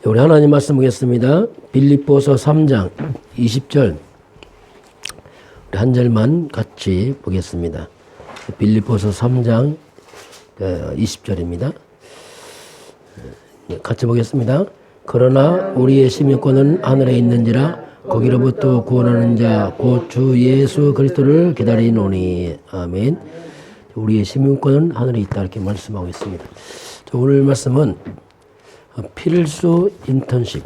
우리 하나님 말씀 보겠습니다. 빌립보서 3장 20절 우리 한 절만 같이 보겠습니다. 빌립보서 3장 20절입니다. 같이 보겠습니다. 그러나 우리의 시민권은 하늘에 있는지라 거기로부터 구원하는 자 곧 주 예수 그리스도를 기다리노니. 아멘. 우리의 시민권은 하늘에 있다 이렇게 말씀하고 있습니다. 오늘 말씀은 필수 인턴십.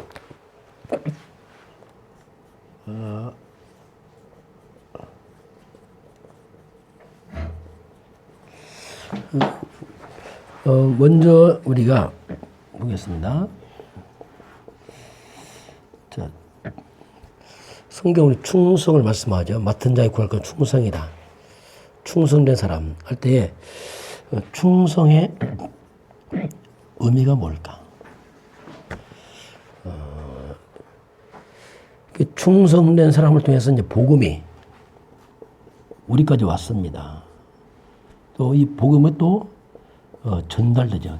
먼저 우리가 보겠습니다. 자, 성경은 충성을 말씀하죠. 맡은 자의 구할 건 충성이다. 충성된 사람 할 때에 충성의 의미가 뭘까? 충성된 사람을 통해서 이제 복음이 우리까지 왔습니다. 또 이 복음은 또 전달되죠.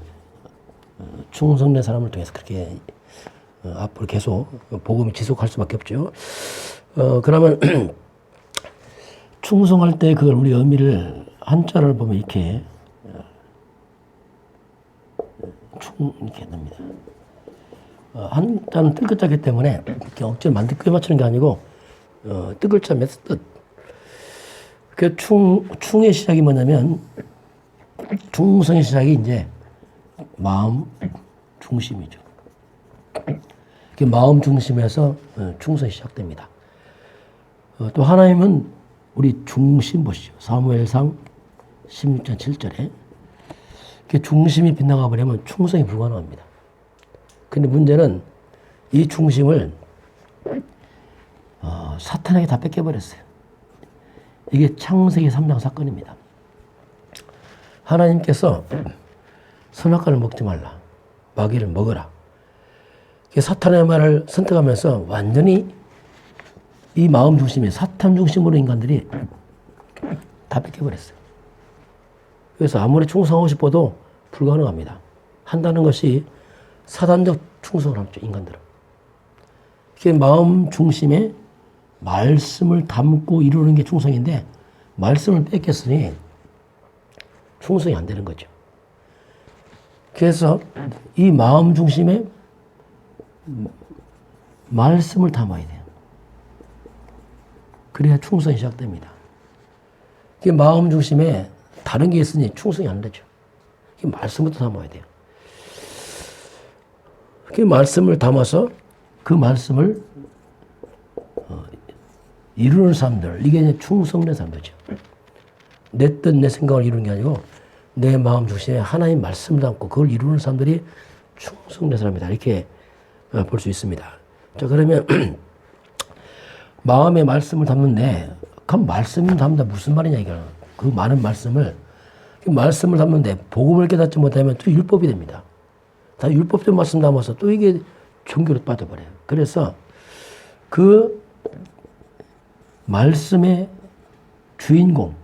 충성된 사람을 통해서 그렇게 앞으로 계속 복음이 지속할 수밖에 없죠. 그러면 충성할 때 그걸 우리 의미를 한자를 보면 이렇게 이렇게 됩니다. 한자는 뜻글자이기 때문에 이렇게 억지로 만들게 맞추는 게 아니고 뜻글자 몇 뜻. 그 충의 시작이 뭐냐면 충성의 시작이 이제 마음 중심이죠. 그 마음 중심에서 충성이 시작됩니다. 또 하나님은 우리 중심 보시죠. 사무엘상 16장 7절에 그 중심이 빗나가 버리면 충성이 불가능합니다. 근데 문제는 이 중심을 사탄에게 다 뺏겨버렸어요. 이게 창세기 3장 사건입니다. 하나님께서 선악과를 먹지 말라. 마귀를 먹어라. 사탄의 말을 선택하면서 완전히 이 마음 중심이 사탄 중심으로 인간들이 다 뺏겨버렸어요. 그래서 아무리 충성하고 싶어도 불가능합니다. 한다는 것이 사단적 충성을 하죠, 인간들은. 그게 마음 중심에 말씀을 담고 이루는 게 충성인데 말씀을 뺏겼으니 충성이 안 되는 거죠. 그래서 이 마음 중심에 말씀을 담아야 돼요. 그래야 충성이 시작됩니다. 그 마음 중심에 다른 게 있으니 충성이 안 되죠. 그 말씀부터 담아야 돼요. 그 말씀을 담아서 그 말씀을 이루는 사람들, 이게 이제 충성된 사람들이죠. 내 뜻, 내 생각을 이루는 게 아니고 내 마음 중심에 하나님 말씀을 담고 그걸 이루는 사람들이 충성된 사람이다. 이렇게 볼 수 있습니다. 자, 그러면 마음의 말씀을 담는데 그 말씀을 담는다 무슨 말이냐 이거는. 그 많은 말씀을 담는데 복음을 깨닫지 못하면 또 율법이 됩니다. 다 율법적 말씀 담아서 또 이게 종교로 빠져버려요. 그래서 그 말씀의 주인공,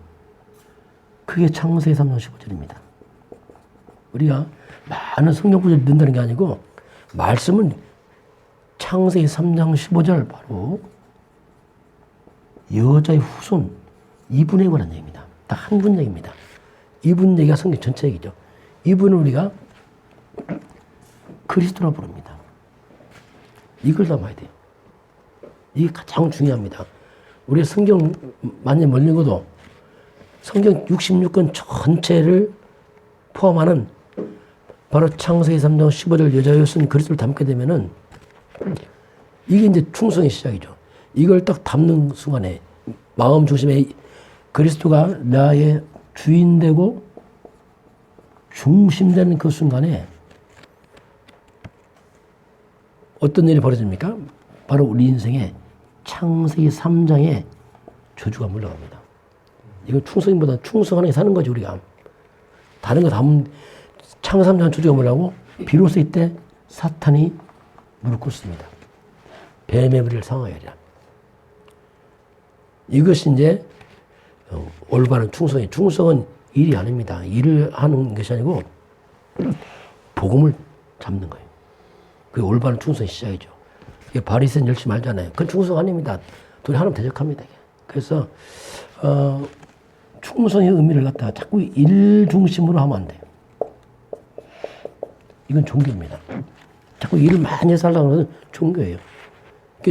그게 창세기 3장 15절입니다. 우리가 많은 성경 구절을 듣는다는 게 아니고 말씀은 창세기 3장 15절 바로 여자의 후손 이분에 관한 얘기입니다. 딱 한 분 얘기입니다. 이분 얘기가 성경 전체 얘기죠. 이분을 우리가 그리스도라 부릅니다. 이걸 담아야 돼요. 이게 가장 중요합니다. 우리 성경 많이 못 읽어도 성경 66권 전체를 포함하는 바로 창세기 3장 15절 여자의 쓴 그리스도를 담게 되면은 이게 이제 충성의 시작이죠. 이걸 딱 담는 순간에 마음 중심에 그리스도가 나의 주인 되고 중심되는 그 순간에 어떤 일이 벌어집니까? 바로 우리 인생에 창세기 3장의 저주가 물러갑니다. 이건 충성보다 충성하는 게 사는 거지, 우리가. 다른 거 담은 창세기 3장 저주가 물러가고 비로소 이때 사탄이 무릎 꿇습니다. 뱀의 머리를 상하여리라. 이것이 이제 올바른 충성이. 충성은 일이 아닙니다. 일을 하는 것이 아니고 복음을 잡는 거예요. 그게 올바른 충성의 시작이죠. 이게 바리새인 열심히 알잖아요. 그건 충성 아닙니다. 둘이 하나님 대적합니다. 그래서 충성의 의미를 갖다가 자꾸 일 중심으로 하면 안 돼요. 이건 종교입니다. 자꾸 일을 많이 해서 하려고 하는 종교예요.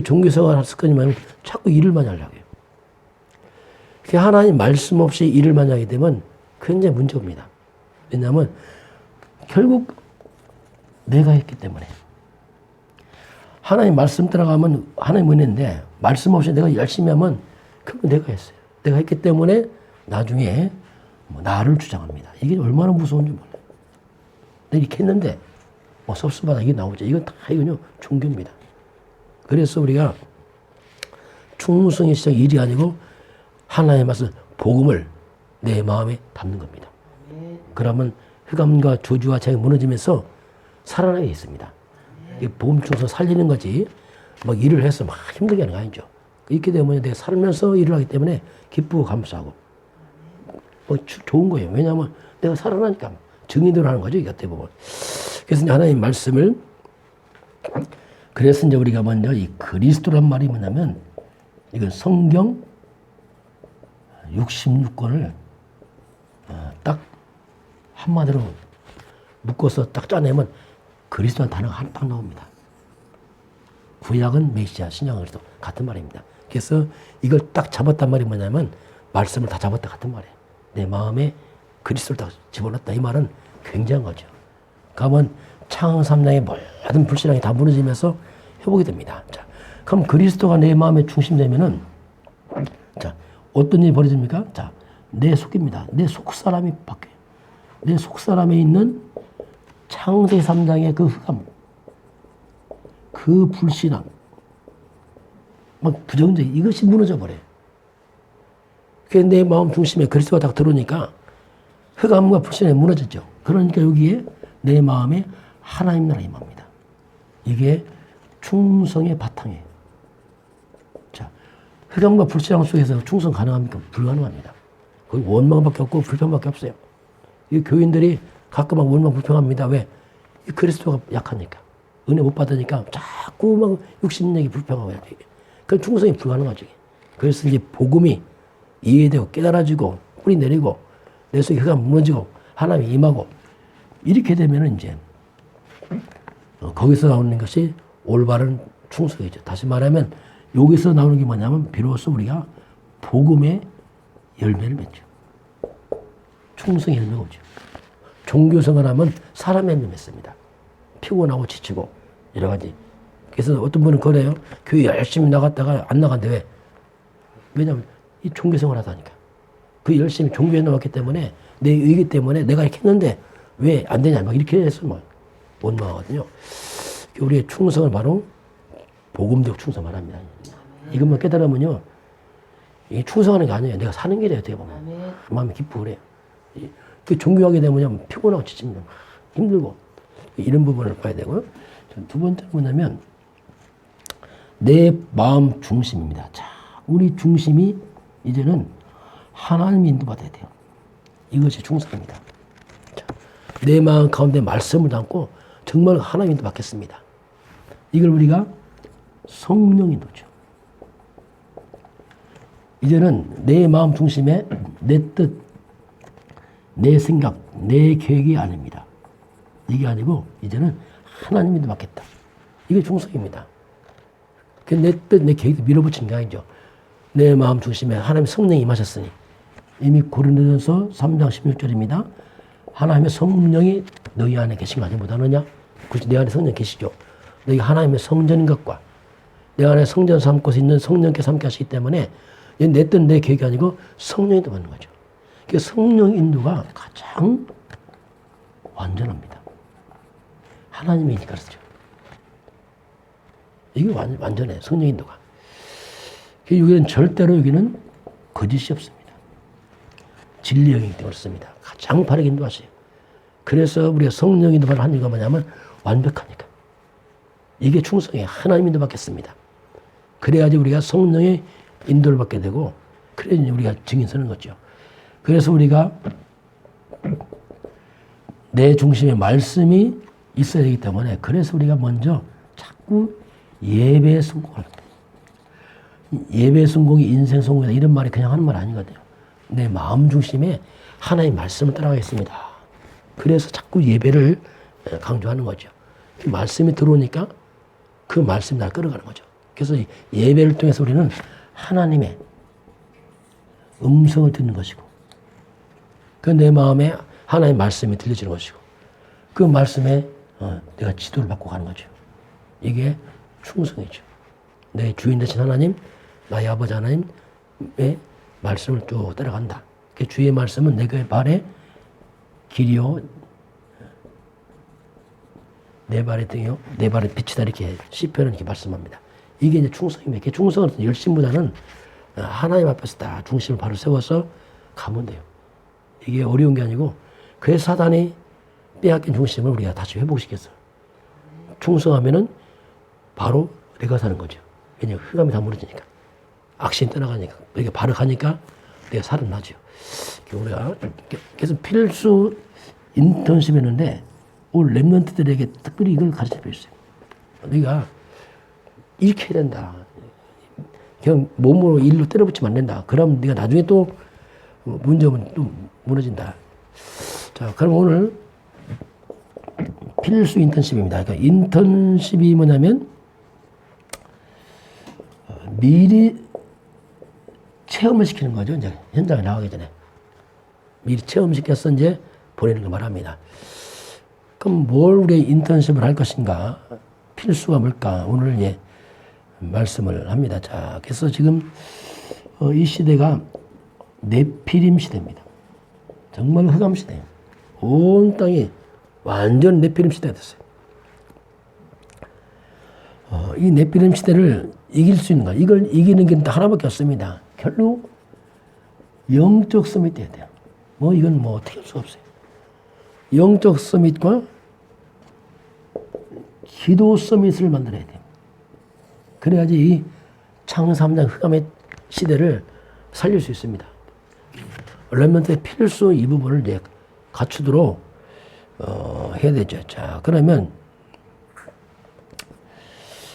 종교생활 할 습관이 많으면 자꾸 일을 많이 하려고 해요. 하나님 말씀 없이 일을 많이 하게 되면 굉장히 문제입니다. 왜냐하면 결국 내가 했기 때문에. 하나님 말씀 따라가면 하나님 은혜인데 말씀 없이 내가 열심히 하면 그건 내가 했어요. 내가 했기 때문에 나중에 나를 주장합니다. 이게 얼마나 무서운지 몰라요. 내가 이렇게 했는데 섭섭하다 이게 나오죠. 이건 다 이건요 종교입니다. 그래서 우리가 충성의 시작 일이 아니고 하나님의 말씀 복음을 내 마음에 담는 겁니다. 그러면 흑암과 저주와 재앙이 무너지면서 살아나게 있습니다. 복음 충성 살리는 거지 막 일을 해서 막 힘들게 하는 거 아니죠. 이렇게 되면 내가 살면서 일을 하기 때문에 기쁘고 감사하고 좋은 거예요. 왜냐하면 내가 살아나니까 증인으로 하는 거죠. 이게 어떻게 보면. 그래서 이제 하나님 말씀을 그래서 이제 우리가 먼저 이 그리스도란 말이 뭐냐면 이건 성경 66권을 딱 한마디로 묶어서 딱 짜내면 그리스도라는 단어가 한 방 나옵니다. 구약은 메시아, 신약은 그리스도 같은 말입니다. 그래서 이걸 딱 잡았단 말이 뭐냐면 말씀을 다 잡았다 같은 말이에요. 내 마음에 그리스도를 딱 집어넣었다. 이 말은 굉장한 거죠. 그러면 창 3장의 모든 불신앙이 다 무너지면서 회복이 됩니다. 자, 그럼 그리스도가 내 마음의 중심되면은 자, 어떤 일이 벌어집니까? 자, 내 속입니다. 내 속사람이 바뀌어요. 내 속사람에 있는 창세 3장의 그 흑암, 그 불신앙, 막 부정적 이것이 무너져 버려요. 그게 내 마음 중심에 그리스도가 딱 들어오니까 흑암과 불신앙이 무너졌죠. 그러니까 여기에 내 마음에 하나님 나라 임합니다. 이게 충성의 바탕이에요. 자, 흑암과 불신앙 속에서 충성 가능합니까? 불가능합니다. 거기 원망밖에 없고 불평밖에 없어요. 이 교인들이 가끔 막 원망 불평합니다. 왜? 이 그리스도가 약하니까. 은혜 못 받으니까 자꾸 막 욕심내기 불평하고 해야 돼. 그 충성이 불가능하지. 그래서 이제 복음이 이해되고 깨달아지고 뿌리 내리고 내 속에 흑암 무너지고 하나님이 임하고 이렇게 되면은 이제 거기서 나오는 것이 올바른 충성이죠. 다시 말하면 여기서 나오는 게 뭐냐면 비로소 우리가 복음의 열매를 맺죠. 충성의 열매가 오죠. 종교생활하면 사람의 열매 맺습니다. 피곤하고 지치고 여러 가지. 그래서 어떤 분은 그래요. 교회 열심히 나갔다가 안 나간대. 왜? 왜냐면 이 종교생활 하다니까. 그 열심히 종교에 나왔기 때문에 내 의기 때문에 내가 이렇게 했는데 왜 안 되냐 막 이렇게 해서 막 원망하거든요. 우리의 충성을 바로 복음적 충성 말합니다. 이것만 깨달으면요, 이게 충성하는 게 아니에요. 내가 사는 길이에요. 어떻게 보면 마음이 기쁘고 그래요. 그 종교하게 되면 피곤하고 지칩니다. 힘들고 이런 부분을 봐야 되고요. 두 번째는 뭐냐면 내 마음 중심입니다. 자, 우리 중심이 이제는 하나님 인도받아야 돼요. 이것이 충성입니다. 자, 내 마음 가운데 말씀을 담고 정말 하나님 인도 받겠습니다. 이걸 우리가 성령 인도죠. 이제는 내 마음 중심에 내 뜻, 내 생각, 내 계획이 아닙니다. 이게 아니고 이제는 하나님 인도 받겠다. 이게 충성입니다. 내 뜻, 내 계획도 밀어붙이는 게 아니죠. 내 마음 중심에 하나님의 성령이 임하셨으니 이미 고린도전서 3장 16절입니다. 하나님의 성령이 너희 안에 계신 거 아니 못하느냐? 그렇지, 내 안에 성령 계시죠. 너희 하나님의 성전인 것과 내 안에 성전 삼고서 있는 성령께서 함께 하시기 때문에 내 뜻, 내 계획이 아니고 성령이 인도 받는 거죠. 그 성령 인도가 가장 완전합니다. 하나님이니까 그렇죠. 이게 완전해요. 성령 인도가. 여기는 절대로 여기는 거짓이 없습니다. 진리 영이기 때문에 그렇습니다. 가장 바르게 인도하세요. 그래서 우리가 성령 인도를 하는 이유가 뭐냐면 완벽하니까. 이게 충성이에요. 하나님 인도 받겠습니다. 그래야지 우리가 성령의 인도를 받게 되고 그래야지 우리가 증인 서는 거죠. 그래서 우리가 내 중심의 말씀이 있어야 되기 때문에 그래서 우리가 먼저 자꾸 예배 성공을 합니다. 예배 성공이 인생 성공이다 이런 말이 그냥 하는 말 아니거든요. 내 마음 중심에 하나님 말씀을 따라가겠습니다. 그래서 자꾸 예배를 강조하는 거죠. 그 말씀이 들어오니까 그 말씀이 날 끌어가는 거죠. 그래서 예배를 통해서 우리는 하나님의 음성을 듣는 것이고 그 내 마음에 하나님의 말씀이 들려지는 것이고 그 말씀에 내가 지도를 받고 가는 거죠. 이게 충성이죠. 내 주인 되신 하나님, 나의 아버지 하나님의 말씀을 쭉 따라간다. 그 주의 말씀은 내게 발에 길이요, 내 발의 등이요, 내 발의 빛이다. 이렇게 시편은 이렇게 말씀합니다. 이게 이제 충성입니다. 이렇게 충성은 열심보다는 하나님 앞에서 다 중심을 바로 세워서 가면 돼요. 이게 어려운 게 아니고 그래서 사단이 빼앗긴 중심을 우리가 다시 회복시켰어요. 충성하면은 바로 내가 사는 거죠. 왜냐하면 흑암이 다 무너지니까. 악신이 떠나가니까. 이렇게 바로 가니까 내가 살아나죠. 우리가 계속 필수 인턴십 했는데 오늘 랩런트들에게 특별히 이걸 가르쳐 주셨어요. 네가 이렇게 해야 된다. 그냥 몸으로 일로 때려붙이면 안 된다. 그럼 네가 나중에 또 문제 오면 또 무너진다. 자, 그럼 오늘 필수 인턴십입니다. 그러니까 인턴십이 뭐냐면 미리 체험을 시키는 거죠. 이제 현장에 나가기 전에 미리 체험시켜서 이제 보내는 걸 말합니다. 그럼 뭘 우리 인턴십을 할 것인가? 필수가 뭘까? 오늘 예 말씀을 합니다. 자, 그래서 지금 이 시대가 네피림 시대입니다. 정말 흑암 시대예요. 온 땅이 완전 네피림 시대가 됐어요. 이 네피림 시대를 이길 수 있는가? 이걸 이기는 게 딱 하나밖에 없습니다. 결국 영적 서밋 돼야 돼요. 이건 어떻게 할 수가 없어요. 영적 서밋과 기도 서밋을 만들어야 돼요. 그래야지 이 창세 3장 흑암의 시대를 살릴 수 있습니다. 렘넌트의 필수 이 부분을 이제 갖추도록 해야 되죠. 자, 그러면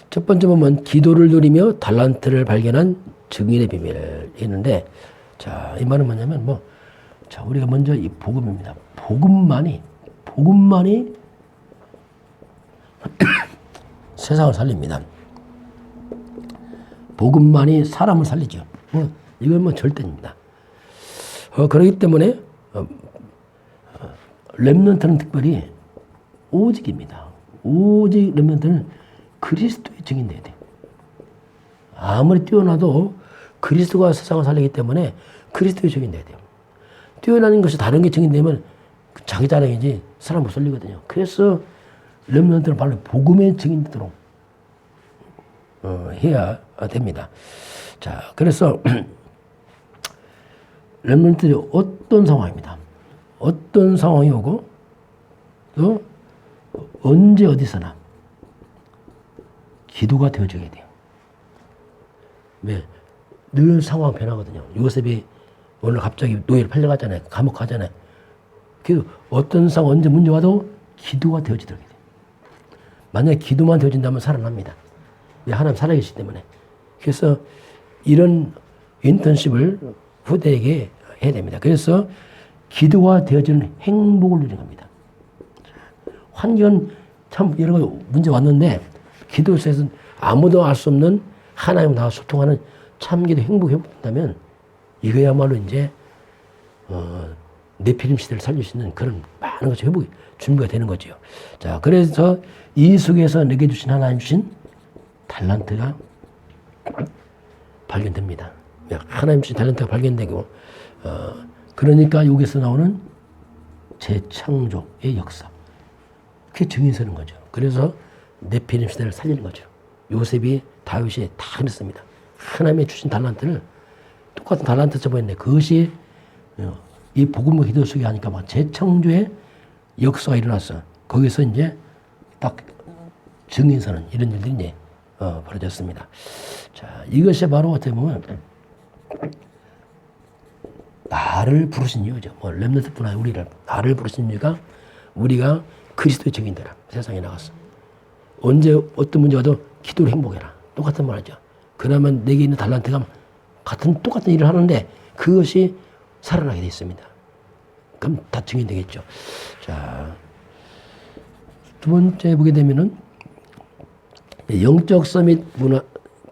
첫 번째 보면 기도를 누리며 달란트를 발견한 증인의 비밀 있는데, 자, 이 말은 뭐냐면 자, 우리가 먼저 이 복음입니다. 복음만이 세상을 살립니다. 복음만이 사람을 살리죠. 이건 절대입니다. 그렇기 때문에 렘넌트는 특별히 오직입니다. 오직 렘넌트는 그리스도의 증인돼야 돼요. 아무리 뛰어나도 그리스도가 세상을 살리기 때문에 그리스도의 증인돼야 돼요. 뛰어나는 것이 다른 게 증인되면 자기 자랑이지 사람 못 살리거든요. 그래서 렘넌트는 바로 복음의 증인되도록 해야 됩니다. 자, 그래서 렘넌트들이 어떤 상황입니다. 어떤 상황이 오고 또 언제 어디서나 기도가 되어줘야 돼요. 왜? 늘 상황 변하거든요. 요셉이 오늘 갑자기 노예를 팔려가잖아요. 감옥 가잖아요. 그래서 어떤 상황 언제 문제 와도 기도가 되어지도록 해야 돼요. 만약에 기도만 되어진다면 살아납니다. 왜? 하나님 살아계시기 때문에. 그래서 이런 인턴십을 후대에게 해야 됩니다. 그래서 기도가 되어지는 행복을 누리는 겁니다. 환경은 참 여러 가지 문제 왔는데 기도에서는 아무도 알 수 없는 하나님 나와 소통하는 참기도 행복이 회복된다면 이거야말로 이제 네피림 시대를 살릴 수 있는 그런 많은 것이 회복이 준비가 되는 거죠. 자, 그래서 이 속에서 내게 주신 하나님 주신 달란트가 발견됩니다. 하나님 주신 달란트가 발견되고 그러니까 여기서 나오는 재창조의 역사. 그게 증인 서는 거죠. 그래서 네피림 시대를 살리는 거죠. 요셉이 다윗이 다 그랬습니다. 하나님의 주신 달란트를 똑같은 달란트 줘버렸는데 그것이 이 복음과 기도 속에 하니까 막 재창조의 역사가 일어났어. 거기서 이제 딱 증인 서는 이런 일들이 이제 벌어졌습니다. 자, 이것이 바로 어떻게 보면 나를 부르신 이유죠. 렘넌트뿐 아니라 우리를 나를 부르신 이유가 우리가 그리스도의 증인되라. 세상에 나가서. 언제 어떤 문제 와도 기도로 행복해라. 똑같은 말이죠. 그러면 내게 있는 달란트가 똑같은 일을 하는데 그것이 살아나게 돼 있습니다. 그럼 다 증인되겠죠. 자, 두 번째 보게 되면은 영적 서밋,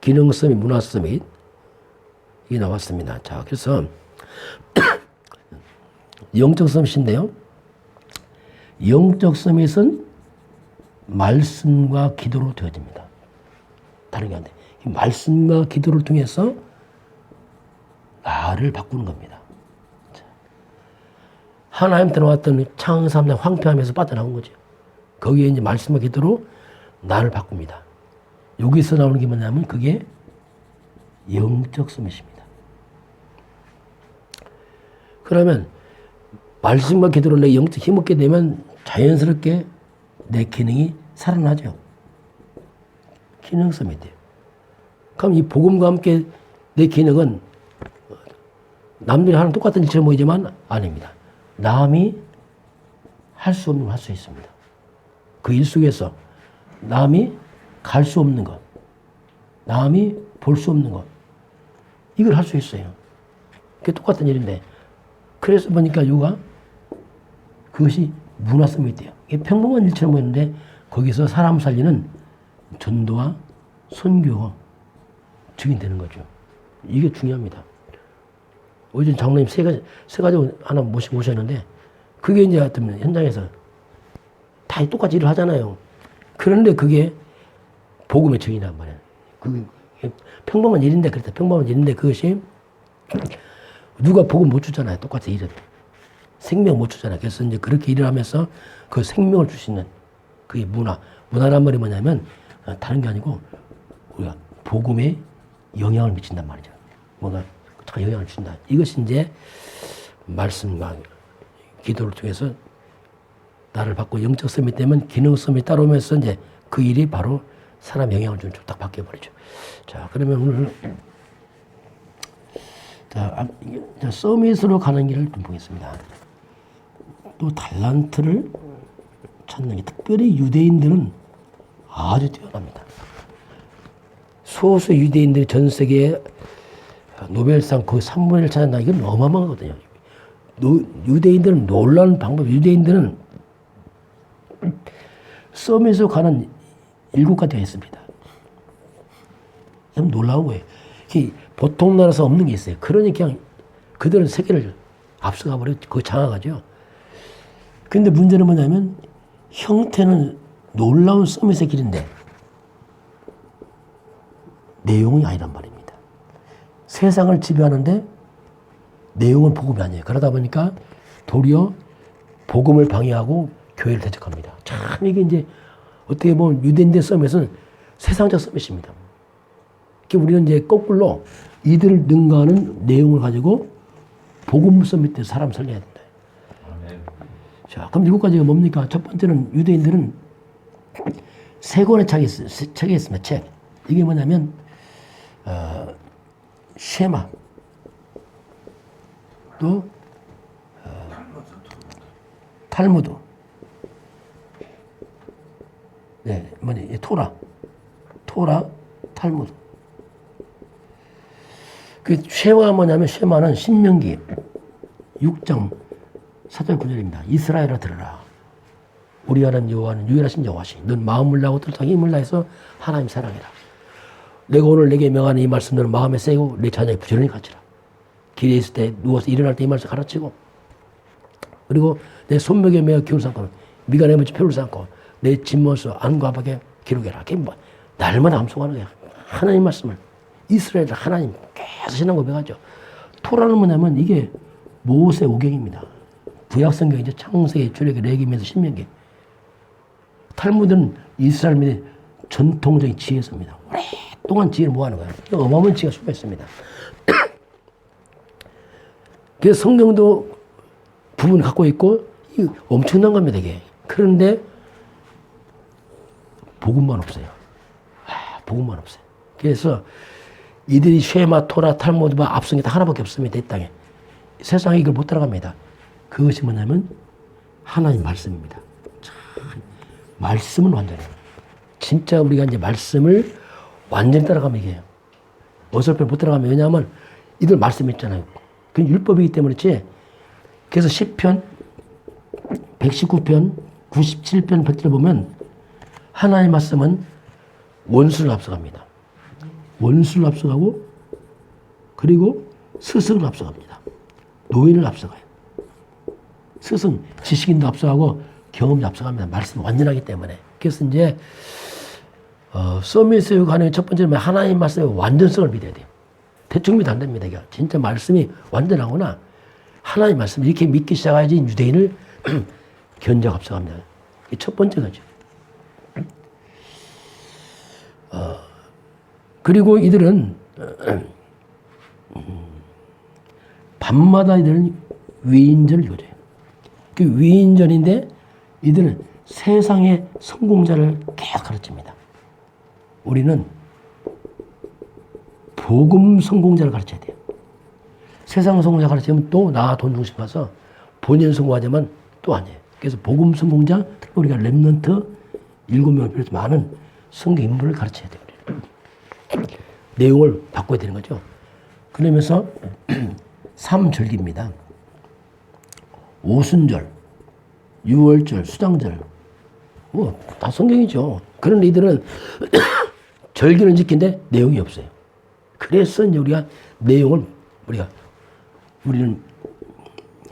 기능 서밋, 문화 서밋 이게 나왔습니다. 자, 그래서 영적 서밋인데요. 영적 서밋은 말씀과 기도로 되어집니다. 다른 게 안 돼. 말씀과 기도를 통해서 나를 바꾸는 겁니다. 하나님한테 나왔던 창사함의 황폐함에서 빠져나온 거죠. 거기에 이제 말씀과 기도로 나를 바꿉니다. 여기서 나오는 게 뭐냐면 그게 영적 서밋입니다. 그러면 말씀과 기도로 내 영적 힘 얻게 되면 자연스럽게 내 기능이 살아나죠. 기능 서밋이에요. 그럼 이 복음과 함께 내 기능은 남들이 하는 똑같은 일처럼 보이지만 아닙니다. 남이 할 수 없는 걸 할 수 있습니다. 그 일 속에서 남이 갈 수 없는 것, 남이 볼 수 없는 것, 이걸 할 수 있어요. 그게 똑같은 일인데, 그래서 보니까 요가 그것이 문화 서밋이에요. 이게 평범한 일처럼 보이는데 거기서 사람 살리는 전도와 선교가 증인되는 거죠. 이게 중요합니다. 어제 장로님 세 가지 하나 모시고 오셨는데, 그게 이제 하여튼 현장에서 다 똑같이 일을 하잖아요. 그런데 그게 복음의 증인이란 말이에요. 그 평범한 일인데, 그렇다. 평범한 일인데 그것이 누가 복음 못 주잖아요. 똑같이 일은. 생명 못 주잖아요. 그래서 이제 그렇게 일을 하면서 그 생명을 주시는 그게 문화란 말이 뭐냐면 다른 게 아니고 우리가 복음에 영향을 미친단 말이죠. 뭔가 영향을 준다. 이것이 이제 말씀과 기도를 통해서 나를 받고 영적 서밋 되면 기능 서밋 따라오면서 이제 그 일이 바로 사람 영향을 주는 쪽으로 딱 바뀌어버리죠. 자, 그러면 오늘 자, 서밋으로 가는 길을 좀 보겠습니다. 또 달란트를 찾는 게 특별히 유대인들은 아주 뛰어납니다. 소수 유대인들이 전 세계에 노벨상 거의 3분의 1 찾았다. 이건 어마어마하거든요. 유대인들은 놀라운 방법, 유대인들은 서밋으로 가는 7가지가 있습니다. 참 놀라운 거예요. 보통 나라에서 없는 게 있어요. 그러니까 그냥 그들은 세계를 앞서가 버려 거의 장악하죠. 근데 문제는 뭐냐면 형태는 놀라운 서밋의 길인데 내용이 아니란 말입니다. 세상을 지배하는데 내용은 복음이 아니에요. 그러다 보니까 도리어 복음을 방해하고 교회를 대적합니다. 참 이게 이제 어떻게 보면 유대인들 서밋은 세상적 서밋입니다. 우리는 이제 거꾸로 이들을 능가하는 내용을 가지고 복음 서밋 때 사람 살려야 된다. 자, 그럼 7가지가 뭡니까? 첫 번째는 유대인들은 3권의 책이 있습니다. 책. 이게 뭐냐면 쉐마, 또 탈무드, 네, 토라, 탈무드. 그 쉐마가 뭐냐면 쉐마는 신명기 6장 4절 9절입니다. 이스라엘아 들으라. 우리 하나님 여호와는 유일하신 여호와시. 넌 마음을 다하고 뜻하고 힘을 다해서 하나님 사랑해라. 내가 오늘 내게 명하는 이 말씀 너는 마음에 새고 내 자녀에 부지런히 가르치라. 길에 있을 때 누워서 일어날 때 이 말씀 가르치고, 그리고 내 손목에 매어 기울 삼고 미가 내면치 표를 삼고 내 진모서 안과 밖에 기록해라. 그게 뭐 날마다 암송하는 거야. 하나님 말씀을 이스라엘 하나님 계속 신앙 고백하죠. 토라는 뭐냐면 이게 모세 오경입니다. 구약 성경이죠. 창세기, 출애굽기, 레위기에서 신명기. 탈무드는 이스라엘의 전통적인 지혜서입니다. 오랫동안 지혜를 모아는 거예요. 어마어마한 지혜가 숨어 있습니다. 그래서 성경도 부분을 갖고 있고 엄청난 겁니다, 이게. 그런데 복음만 없어요. 복음만 없어요. 그래서 이들이 쉐마, 토라, 탈무드와 앞선 게 다 하나밖에 없습니다, 이 땅에. 세상에 이걸 못 따라갑니다. 그것이 뭐냐면 하나님 말씀입니다. 참 말씀은 완전해요. 진짜 우리가 이제 말씀을 완전히 따라가면 이게 어설프게 못 따라가면 왜냐하면 이들 말씀이 있잖아요. 그건 율법이기 때문이지. 그래서 10편, 119편, 97편, 100절 보면 하나님의 말씀은 원수를 앞서갑니다. 원수를 앞서가고 그리고 스승을 앞서갑니다. 노인을 앞서가요. 스승, 지식인도 앞서가고 경험도 앞서갑니다. 말씀이 완전하기 때문에. 그래서 이제 서밋에 관한 첫 번째는 하나님 말씀의 완전성을 믿어야 돼요. 대충 믿으면 안 됩니다. 이게 진짜 말씀이 완전하거나 하나님 말씀 이렇게 믿기 시작해야지 유대인을 견제가 앞서갑니다. 이게 첫 번째 거죠. 그리고 이들은 밤마다 이들은 위인전을 읽어줘요. 그 위인전인데 이들은 세상의 성공자를 계속 가르칩니다. 우리는 복음 성공자를 가르쳐야 돼요. 세상 성공자 가르치면 또 나 돈 중심 가서 본인 성공하자면 또 아니에요. 그래서 복음 성공자, 특히 우리가 렘넌트 7명을 비롯해서 많은 성경 인물을 가르쳐야 돼요. 내용을 바꿔야 되는 거죠. 그러면서 삼절기입니다. 오순절, 유월절, 수장절, 뭐 다 성경이죠. 그런 이들은 절기는 지킨데 내용이 없어요. 그래서 이제 우리가 내용을 우리는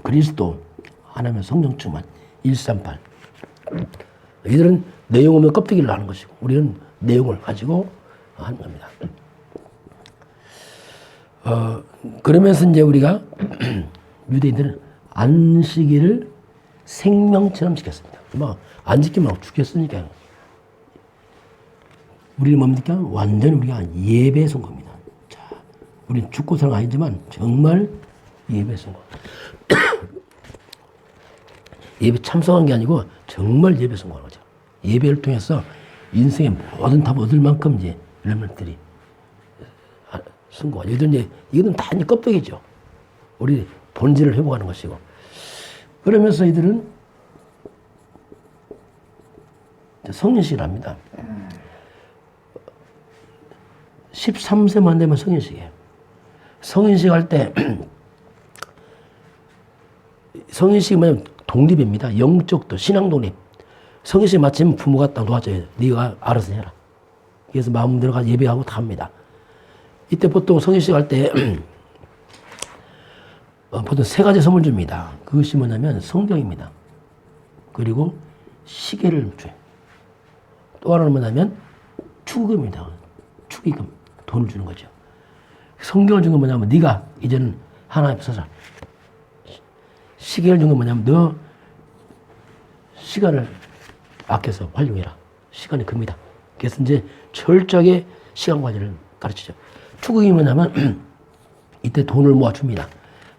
그리스도 하나님의 성령 충만 138. 이들은 내용 없는 껍데기를 하는 것이고 우리는 내용을 가지고 하는 겁니다. 그러면서 이제 우리가 유대인들은 안식일을 생명처럼 지켰습니다. 안 지키면 죽겠으니까. 우리는 뭡니까? 완전히 우리가 예배에 선 겁니다. 자, 우리는 죽고 사는 아니지만 정말 예배에 선 거. 예배 참석한 게 아니고 정말 예배에 선 거죠. 예배를 통해서 인생의 모든 답을 얻을 만큼 이제 렘넌트들이 선거. 이거는 다 이제 껍데기죠. 우리 본질을 회복하는 것이고. 그러면서 이들은 성인식을 합니다. 13세만 되면 성인식이에요. 성인식 할 때, 성인식이 뭐냐면 독립입니다. 영적도, 신앙 독립. 성인식 마치면 부모가 딱 놓아줘요. 네가 알아서 해라. 그래서 마음대로 가서 예배하고 다 합니다. 이때 보통 성인식 할 때, 보통 3가지 선물 줍니다. 그것이 뭐냐면 성경입니다. 그리고 시계를 줘요. 또 하나는 뭐냐면 축의금입니다. 축의금. 돈을 주는 거죠. 성경을 준 건 뭐냐면 네가 이제는 하나님 서서 시계를 준 건 뭐냐면 너 시간을 아껴서 활용해라. 시간이 금이다. 그래서 이제 철저하게 시간 관리를 가르치죠. 축의금이 뭐냐면 이때 돈을 모아줍니다.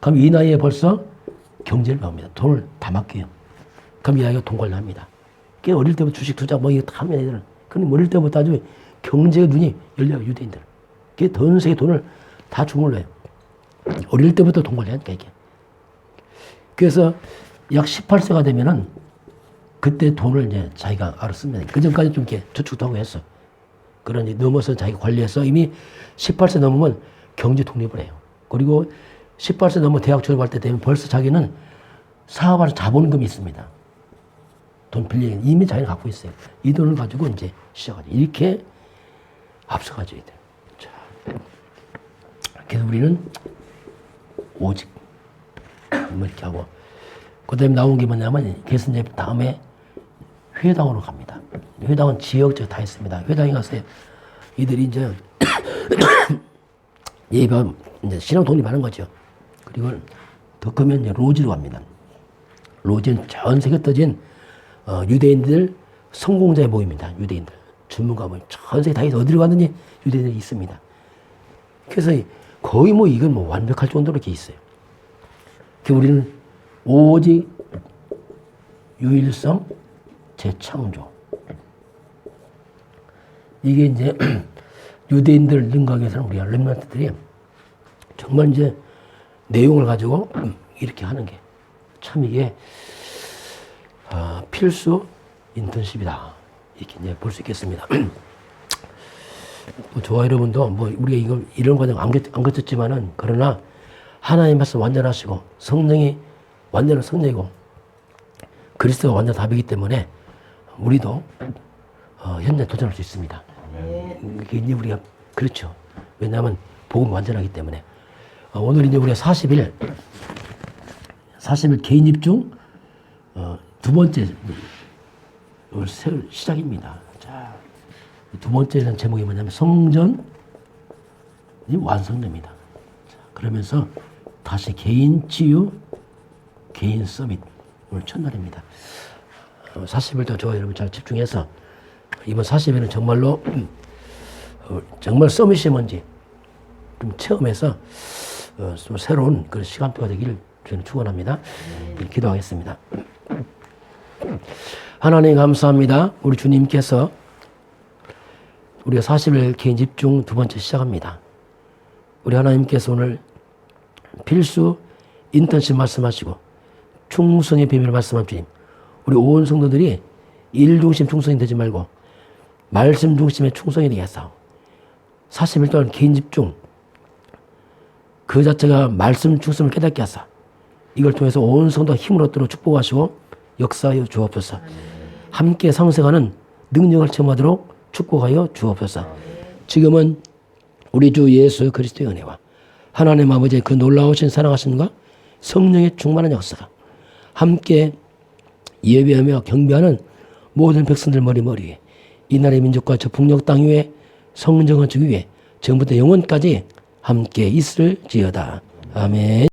그럼 이 나이에 벌써 경제를 배웁니다. 돈을 다 맡겨요. 그럼 이 아이가 돈 관리를 합니다. 그 어릴 때부터 주식 투자 뭐 이거 다 하면 애들은. 그럼 어릴 때부터 아주 경제의 눈이 열려요, 유대인들. 그게 전 세계 돈을 다 주물러 해요. 어릴 때부터 돈 관리하니까 이게. 그래서 약 18세가 되면은 그때 돈을 이제 자기가 알아서 씁니다. 그 전까지 좀 이렇게 저축도 하고 했어. 그러니 넘어서 자기가 관리해서 이미 18세 넘으면 경제 독립을 해요. 그리고 18세 넘어 대학 졸업할 때 되면 벌써 자기는 사업하는 자본금이 있습니다. 돈 빌리는 이미 자기가 갖고 있어요. 이 돈을 가지고 이제 시작하죠. 이렇게 앞서가죠, 이들. 자, 그래서 우리는 오직 뭐 이렇게 하고 그 다음에 나온 게 뭐냐면 그래서 이제 다음에 회당으로 갑니다. 회당은 지역적 다 있습니다. 회당에 가서 이들이 이제 예배 이제 신앙 독립하는 거죠. 그리고 더 크면 이제 로지로 갑니다. 로지는 전 세계 떠진 유대인들 성공자의 모임입니다. 유대인들 전문가 모임 전 세계 다 있어. 어디로 가든지 유대인들이 있습니다. 그래서 거의 뭐 이건 뭐 완벽할 정도로 이렇게 있어요. 그 우리는 오직 유일성 재창조. 이게 이제 유대인들 능각에서는 우리가 렘넌트들이 정말 이제 내용을 가지고 이렇게 하는 게 참 이게 필수 인턴십이다. 이렇게 이제 볼 수 있겠습니다. 또 저와 여러분도 뭐 우리가 이걸 이런 과정 안 거쳤지만은 그러나 하나님 말씀 완전하시고 성령이 완전한 성령이고 그리스도가 완전 답이기 때문에 우리도 현재 도전할 수 있습니다. 이게 이제 우리가 그렇죠. 왜냐하면 복음이 완전하기 때문에 오늘 이제 우리가 40일 개인 집중 두 번째 시작입니다. 자, 두 번째 제목이 뭐냐면 성전이 완성됩니다. 자, 그러면서 다시 개인 치유, 개인 서밋 오늘 첫날입니다. 40일도 저와 여러분 잘 집중해서 이번 40일은 정말로 정말 서밋이 뭔지 좀 체험해서 좀 새로운 그런 시간표가 되기를 저는 축원합니다. 기도하겠습니다. 하나님 감사합니다. 우리 주님께서 우리가 40일 개인 집중 두 번째 시작합니다. 우리 하나님께서 오늘 필수 인턴십 말씀하시고 충성의 비밀을 말씀한 주님, 우리 온 성도들이 일 중심 충성이 되지 말고 말씀 중심의 충성이 되게 하사 40일 동안 개인 집중 그 자체가 말씀 중심을 깨닫게 하사 이걸 통해서 온 성도가 힘을 얻도록 축복하시고 역사하여 주옵소서. 함께 상생하는 능력을 체험하도록 축복하여 주옵소서. 지금은 우리 주 예수 그리스도의 은혜와 하나님 아버지의 그 놀라우신 사랑하심과 성령의 충만한 역사가 함께 예배하며 경배하는 모든 백성들 머리에 이 나라의 민족과 저 북녘 땅 위에 성정을 주기 위해 지금부터 영원까지 함께 있을지어다. 아멘.